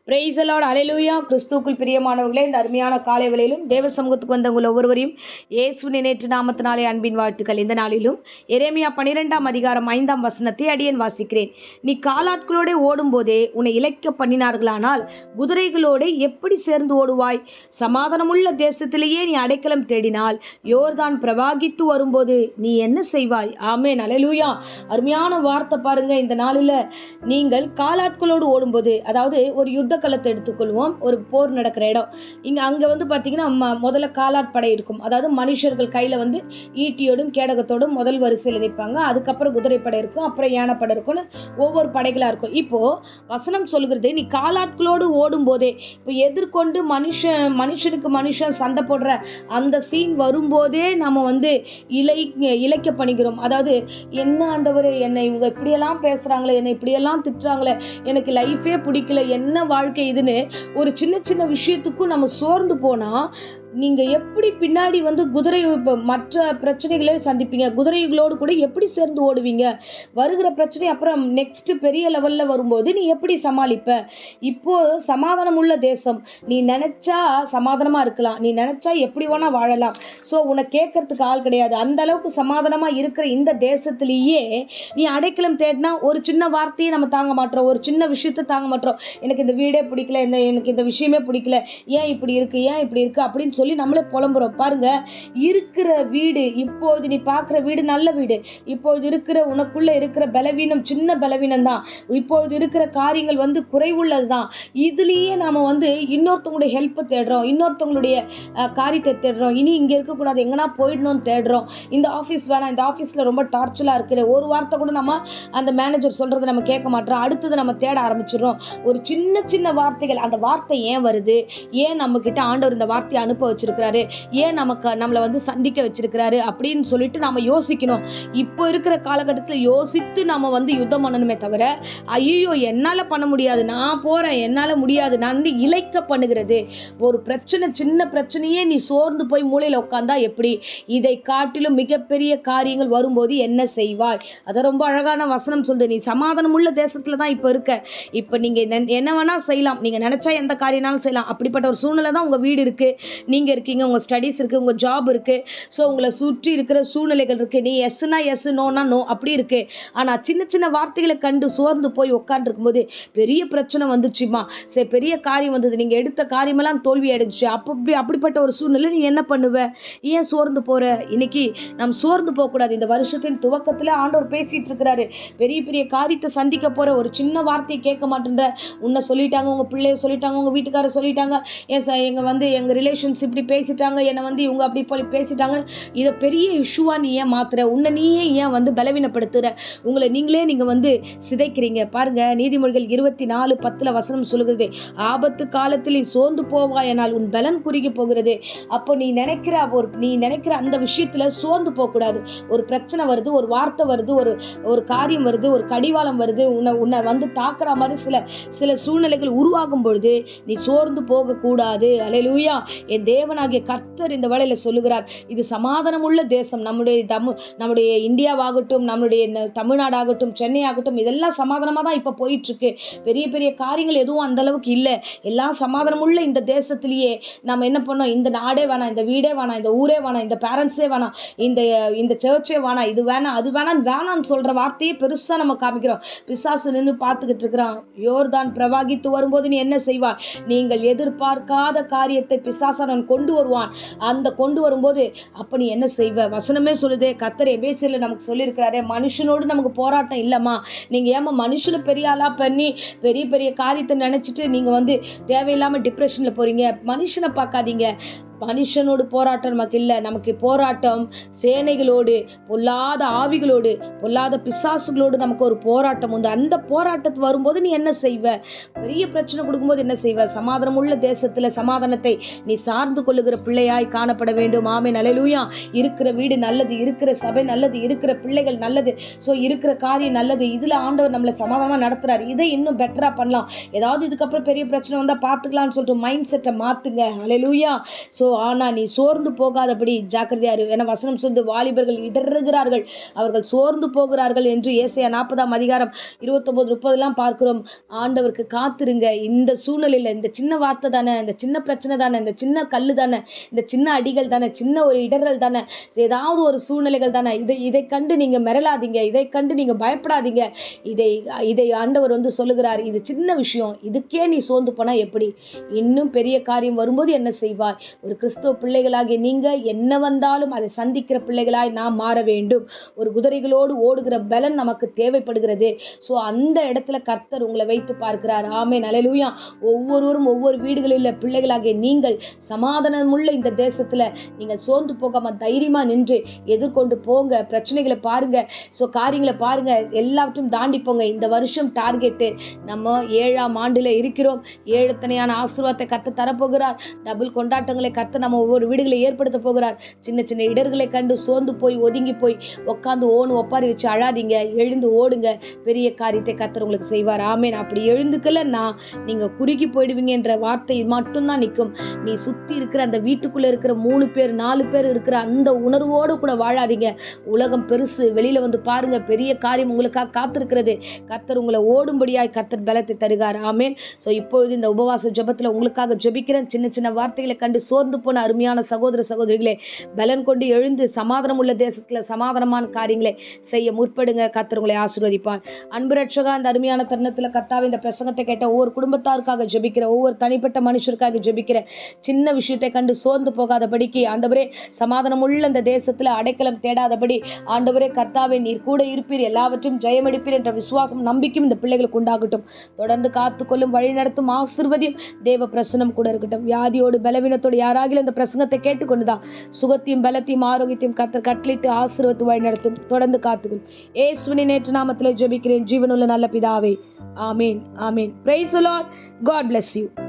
Price the Lord, அல்லேலூயா. கிறிஸ்துவுக்குள் பிரியமானவர்களே, இந்த அருமையான காலை வேளையிலும் தேவ சமூகத்துக்கு வந்த உங்கள் ஒவ்வொருவரையும் இயேசுவின் நேற்று நாமத்தினாலே அன்பின் வாழ்த்துக்கள். இந்த நாளிலும் எரேமியா 12ஆம் அதிகாரம் 5ஆம் வசனத்தை அடியேன் வாசிக்கிறேன். நீ காலாட்களோட ஓடும்போதே உன்னை இளைக்க பண்ணினார்களானால் குதிரைகளோடு எப்படி சேர்ந்து ஓடுவாய்? சமாதானமுள்ள தேசத்திலேயே நீ அடைக்கலம் தேடினால் யோர்தான் பிரவாகித்து வரும்போது நீ என்ன செய்வாய்? ஆமென், அல்லேலூயா. அருமையான வார்த்தை பாருங்க. இந்த நாளில் நீங்கள் காலாட்களோடு ஓடும்போது, அதாவது ஒரு யுத்த களத்தை எடுத்துக்கொள்வோம். ஒரு போர் நடக்கிற இடம். அங்கே பார்த்தீங்கன்னா முதல்ல காலாட்படை இருக்கும். அதாவது மனுஷர்கள் கையில் ஈட்டியோடும் கேடகத்தோடும் முதல் வரிசையில் நிற்பாங்க. அதுக்கப்புறம் குதிரைப்படை இருக்கும், அப்புறம் யானைப்படை இருக்கும்னு ஒவ்வொரு படைகளாக இருக்கும். இப்போது வசனம் சொல்கிறது, நீ காலாட்களோடு ஓடும் போதே, இப்போ எதிர்கொண்டு மனுஷனுக்கு மனுஷன் சண்டை போடுற அந்த சீன் வரும்போதே நம்ம இழைக்க பண்ணிக்கிறோம். அதாவது என்ன ஆண்டவரே, என்னை இவங்க இப்படியெல்லாம் பேசுகிறாங்களே, என்னை இப்படியெல்லாம் திட்டுறாங்களே, எனக்கு லைஃபே பிடிக்கல, என்ன வாழ்க்கை இதுன்னு ஒரு சின்ன சின்ன விஷயத்துக்கும் நம்ம சோர்ந்து போனால் நீங்கள் எப்படி பின்னாடி குதிரை மற்ற பிரச்சனைகளை சந்திப்பீங்க? குதிரைகளோடு கூட எப்படி சேர்ந்து ஓடுவீங்க? வருகிற பிரச்சனை அப்புறம் நெக்ஸ்ட் பெரிய லெவலில் வரும்போது நீ எப்படி சமாளிப்ப? இப்போது சமாதானம் உள்ள தேசம். நீ நினச்சா சமாதானமாக இருக்கலாம், நீ நினச்சா எப்படி வேணால் வாழலாம். ஸோ உனக்கு கேட்கறதுக்கு ஆள் கிடையாது. அந்த அளவுக்கு சமாதானமாக இருக்கிற இந்த தேசத்துலேயே நீ அடைக்கலம் தேடினா ஒரு சின்ன வார்த்தையை நம்ம தாங்க மாட்டோம், ஒரு சின்ன விஷயத்தை தாங்க மாட்டோம். எனக்கு இந்த வீடே பிடிக்கல, எனக்கு இந்த விஷயமே பிடிக்கல, ஏன் இப்படி இருக்குது அப்படின்னு சொல்லி நம்மளே புலம்புறோம். பாருங்க, இருக்கிற வீடு, இப்போது நீ பார்க்குற வீடு நல்ல வீடு. இப்போது இருக்கிற உனக்குள்ள இருக்கிற பலவீனம் சின்ன பலவீனம் தான். இப்போது இருக்கிற காரியங்கள் குறைவுள்ளது தான். இதுலேயே நாம் இன்னொருத்தவங்களுடைய ஹெல்ப்பை தேடுறோம், இன்னொருத்தவங்களுடைய காரியத்தை தேடுறோம். இனி இங்கே இருக்கக்கூடாது, எங்கன்னா போயிடணும்னு தேடுறோம். இந்த ஆஃபீஸ் வேணாம், இந்த ஆஃபீஸில் ரொம்ப டார்ச்சலாக இருக்குது, ஒரு வார்த்தை கூட நம்ம அந்த மேனேஜர் சொல்கிறத நம்ம கேட்க மாட்டோம். அடுத்தது நம்ம தேட ஆரம்பிச்சிடுறோம். ஒரு சின்ன சின்ன வார்த்தைகள், அந்த வார்த்தை ஏன் வருது? ஏன் நம்மக்கிட்ட ஆண்டவர் இந்த வார்த்தையை அனுப்ப வச்சிருக்கிறாரு? ஏன் நம்மளை சந்திக்க வச்சிருக்கிறாரு அப்படின்னு சொல்லிட்டு நாம யோசிக்கணும். இப்போ இருக்கிற காலகட்டத்தில் யோசித்து நாம யுத்தம் பண்ணணுமே தவிர, ஐயோ என்னால் பண்ண முடியாது, நான் போகிறேன், என்னால் முடியாது, நான் இழைக்க பண்ணுகிறது. ஒரு பிரச்சனை, சின்ன பிரச்சனையே நீ சோர்ந்து போய் மூலையில் உட்காந்தா எப்படி? இதை காட்டிலும் மிகப்பெரிய காரியங்கள் வரும்போது என்ன செய்வாய்? அதை ரொம்ப அழகான வசனம் சொல்லுது. நீ சமாதானம் உள்ள தேசத்தில் தான் இப்போ இருக்க. இப்போ நீங்கள் என்ன வேணால் செய்யலாம், நீங்கள் நினச்சா எந்த காரியம்னாலும் செய்யலாம். அப்படிப்பட்ட ஒரு சூழ்நிலை தான் உங்கள் வீடு இருக்குது, நீங்கள் இருக்கீங்க, உங்கள் ஸ்டடீஸ் இருக்குது, உங்கள் ஜாப் இருக்குது. ஸோ உங்களை சுற்றி இருக்கிற சூழ்நிலைகள் இருக்குது. நீ எஸ்னா எஸ், நோனா நோ, அப்படி இருக்குது. ஆனால் சின்ன சின்ன வார்த்தைகளை கண்டு சோர்ந்து போய் உட்காந்துருக்கும்போது பெரிய பிரச்சனை வந்துச்சுமா, சரி பெரிய காரியம் வந்தது, நீங்கள் எடுத்த காரியமெல்லாம் தோல்வி அடைஞ்சிச்சு. அப்படிப்பட்ட ஒரு சூழ்நிலை நீ என்ன பண்ணுவ? ஏன் சோர்ந்து போகிற? இன்னைக்கு நாம் சோர்ந்து போகக்கூடாது. இந்த வருஷத்தின் துவக்கத்தில் ஆண்டவர் பேசிகிட்டு இருக்கிறாரு. பெரிய பெரிய காரியத்தை சந்திக்க போகிற ஒரு சின்ன வார்த்தையை கேட்க மாட்டேன்ற. உன்னை சொல்லிட்டாங்க, உங்கள் பிள்ளைய சொல்லிட்டாங்க, உங்கள் வீட்டுக்காரர் சொல்லிட்டாங்க, எங்கள் ரிலேஷன்ஸ் இப்படி பேசிட்டாங்க, என்னை இவங்க அப்படி போய் பேசிட்டாங்க. இதை பெரிய இஷ்யூவாக நீ ஏன் மாத்துற? உன்னை நீயே ஏன் பலவீனப்படுத்துகிற? உங்களை நீங்களே நீங்கள் சிதைக்கிறீங்க. பாருங்க, நீதிமொழிகள் 24:10 வசனம் சொல்லுகிறது, ஆபத்து காலத்தில் நீ சோர்ந்து போவாயனால் உன் பலன் குறுகி போகிறது. அப்போ நீ நினைக்கிற அந்த விஷயத்தில் சோர்ந்து போகக்கூடாது. ஒரு பிரச்சனை வருது, ஒரு வார்த்தை வருது, ஒரு காரியம் வருது, ஒரு கடிவாளம் வருது, உன்னை தாக்குற மாதிரி சில சூழ்நிலைகள் உருவாகும் பொழுது நீ சோர்ந்து போகக்கூடாது. அல்லேலூயா. என் தேவனாகிய கர்த்தர் இந்த வேளையில் சொல்லுகிறார், இது சமாதானம் உள்ள தேசம். நம்முடைய இந்தியாவாகட்டும், நம்முடைய தமிழ்நாடாகட்டும், சென்னை ஆகட்டும், இதெல்லாம் சமாதானமாக தான் இப்போ போயிட்டுருக்கு. பெரிய பெரிய காரியங்கள் எதுவும் அந்த அளவுக்கு இல்லை. எல்லாம் சமாதானம் உள்ள இந்த தேசத்திலேயே நம்ம என்ன பண்ணோம்? இந்த நாடே வேணாம், இந்த வீடே வேணாம், இந்த ஊரே வேணாம், இந்த பேரண்ட்ஸே வேணாம், இந்த சர்ச்சே வேணாம், இது வேணாம், அது வேணான்னு சொல்கிற வார்த்தையே பெருசாக நம்ம காமிக்கிறோம். பிசாசு நின்று பார்த்துக்கிட்டு இருக்கிறான். யோர்தான் பிரவாகித்து வரும்போது நீ என்ன செய்வாய்? நீங்கள் எதிர்பார்க்காத காரியத்தை பிசாசானவன் கொண்டு வருவான். அந்த கொண்டு வரும்போது அப்ப நீ என்ன செய்வ? வசனமே சொல்லுதே, கர்த்தர் எபேசியர்ல நமக்கு சொல்லியிருக்கிறாரே, மனுஷனோடு நமக்கு போராட்டம் இல்லைம்மா. நீங்க ஏமா மனுஷனை பெரிய ஆளா பண்ணி பெரிய பெரிய காரியத்தை நினைச்சிட்டு நீங்க தேவையில்லாம டிப்ரெஷன்ல போறீங்க? மனுஷனை பார்க்காதீங்க. மனுஷனோடு போராட்டம் நமக்கு இல்லை. நமக்கு போராட்டம் சேனைகளோடு, பொல்லாத ஆவிகளோடு, பொல்லாத பிசாசுகளோடு நமக்கு ஒரு போராட்டம் உண்டு. அந்த போராட்டத்து வரும்போது நீ என்ன செய்வ? பெரிய பிரச்சனை கொடுக்கும்போது என்ன செய்வ? சமாதானம் உள்ள தேசத்தில் சமாதானத்தை நீ சார்ந்து கொள்ளுகிற பிள்ளையாய் காணப்பட வேண்டும். ஆமென், அல்லேலூயா. இருக்கிற வீடு நல்லது, இருக்கிற சபை நல்லது, இருக்கிற பிள்ளைகள் நல்லது, ஸோ இருக்கிற காரியம் நல்லது. இதில் ஆண்டவர் நம்மளை சமாதானமாக நடத்துகிறார். இதை இன்னும் பெட்டராக பண்ணலாம். ஏதாவது இதுக்கப்புறம் பெரிய பிரச்சனை வந்தால் பார்த்துக்கலாம்னு சொல்லிட்டு மைண்ட் செட்டை மாற்றுங்க. அல்லேலூயா. ஸோ ஆனால் நீ சோர்ந்து போகாதபடி ஜாக்கிரதையா இரு. என வசனம் சொல்லி வாலிபர்கள் இடறுகிறார்கள், அவர்கள் சோர்ந்து போகிறார்கள் என்று ஏசாயா 40ஆம் அதிகாரம் 29, 30 பார்க்கிறோம். ஆண்டவருக்கு காத்திருங்க. இந்த சூழ்நிலையில் இந்த சின்ன வார்த்தை தானே, இந்த சின்ன பிரச்சனை தானே, இந்த சின்ன கல்லு தானே, இந்த சின்ன அடிகள் தானே, சின்ன ஒரு இடர்கள் தானே, ஏதாவது ஒரு சூழ்நிலைகள் தானே, இதை கண்டு நீங்க மிரளாதீங்க, இதை கண்டு நீங்க பயப்படாதீங்க. இதை ஆண்டவர் சொல்லுகிறார், இது சின்ன விஷயம், இதுக்கே நீ சோர்ந்து போனா எப்படி? இன்னும் பெரிய காரியம் வரும்போது என்ன செய்வாய்? ஒரு கிறிஸ்துவ பிள்ளைகளாகிய நீங்க என்ன வந்தாலும் அதை சந்திக்கிற பிள்ளைகளாய் நாம் மாற வேண்டும். ஒரு குதிரைகளோடு ஓடுகிற பலன் நமக்கு தேவைப்படுகிறது. ஸோ அந்த இடத்துல கர்த்தர் உங்களை வைத்து பார்க்கிறார். ஆமென், அல்லேலூயா. ஒவ்வொருவரும் ஒவ்வொரு வீடுகளில் பிள்ளைகளாகிய நீங்கள் சமாதானமுள்ள இந்த தேசத்துல நீங்கள் சோர்ந்து போகாம தைரியமா நின்று எதிர்கொண்டு போங்க. பிரச்சனைகளை பாருங்க, ஸோ காரியங்களை பாருங்க, எல்லாவற்றையும் தாண்டி போங்க. இந்த வருஷம் டார்கெட்டு நம்ம 7ஆம் ஆண்டுல இருக்கிறோம். 7 தனையான ஆசீர்வாதத்தை கர்த்தர் தரப்போகிறார். டபுள் கொண்டாட்டங்களை கர்த்தர் நம்ம ஒவ்வொரு வீடுகளை ஏற்படுத்த போகிறார். சின்ன சின்ன இடர்களை கண்டு சோர்ந்து போய் ஒதுங்கி போய் உட்காந்து ஒப்பாரி வச்சு அழாதீங்க, எழுந்து ஓடுங்க. பெரிய காரியத்தை கர்த்தர் உங்களுக்கு செய்வார். ஆமென். அப்படி எழுந்துக்கலன்னா நீங்க குறுகி போயிடுவீங்க என்ற வார்த்தை மட்டும்தான் நிற்கும். நீ சுத்தி இருக்கிற அந்த வீட்டுக்குள்ள இருக்கிற 3 பேர் 4 பேர் இருக்கிற அந்த உணர்வோடு கூட வாழாதீங்க. உலகம் பெருசு, வெளியில பாருங்க, பெரிய காரியம் உங்களுக்காக காத்திருக்கிறது. கர்த்தர் உங்களை ஓடும்படியாய் கர்த்தர் பலத்தை தருகிறார். ஆமென். ஸோ இப்பொழுது இந்த உபவாச ஜெபத்தில் உங்களுக்காக ஜெபிக்கிறேன். சின்ன சின்ன வார்த்தைகளை கண்டு சோர்ந்து போன அருமையான சகோதர சகோதரிகளே, பலன் கொண்டு எழுந்து சமாதானம் உள்ள தேசத்தில் சமாதானமான காரியங்களை செய்ய முற்படுங்க. கர்த்தர் உங்களை ஆசீர்வதிப்பார். அன்பு ரட்சகா, இந்த அருமையான தருணத்தில் கர்த்தாவே இந்த பிரசங்கத்தை கேட்ட ஒவ்வொரு குடும்பத்தாருக்காக ஜெபிக்கிற, ஒவ்வொரு தனிப்பட்ட மனுஷருக்காக ஜெபிக்கிற, சின்ன விஷயத்தை கண்டு சோர்ந்து போகாதபடிக்கு ஆண்டவரே, சமாதானம் உள்ள இந்த தேசத்தில் அடைக்கலம் தேடாதபடி ஆண்டவரே கர்த்தாவே நீர் கூட இருப்பீர், எல்லாவற்றையும் ஜெயமெடுப்பீர் என்ற விசுவாசம் நம்பிக்கையும் இந்த பிள்ளைகளுக்கு உண்டாகட்டும். தொடர்ந்து காத்துக்கொள்ளும், வழி நடத்தும், ஆசீர்வதியும். தேவ பிரசன்னம் கூட இருக்கட்டும். வியாதியோடு பலவீனத்தோடு யாராகிலும் இந்த பிரசங்கத்தை கேட்டுக்கொண்டுதான் சுகத்தையும் பலத்தையும் ஆரோக்கியத்தையும் கர்த்தர் கட்டளிட்டு ஆசீர்வதித்து வழி நடத்தும். தொடர்ந்து காத்துக்கொள்ளும். இயேசுவின் நேற்று நாமத்திலே ஜெபிக்கிறேன் ஜீவனுள்ள நல்ல பிதாவே. Amen, amen. Praise the lord. God bless you.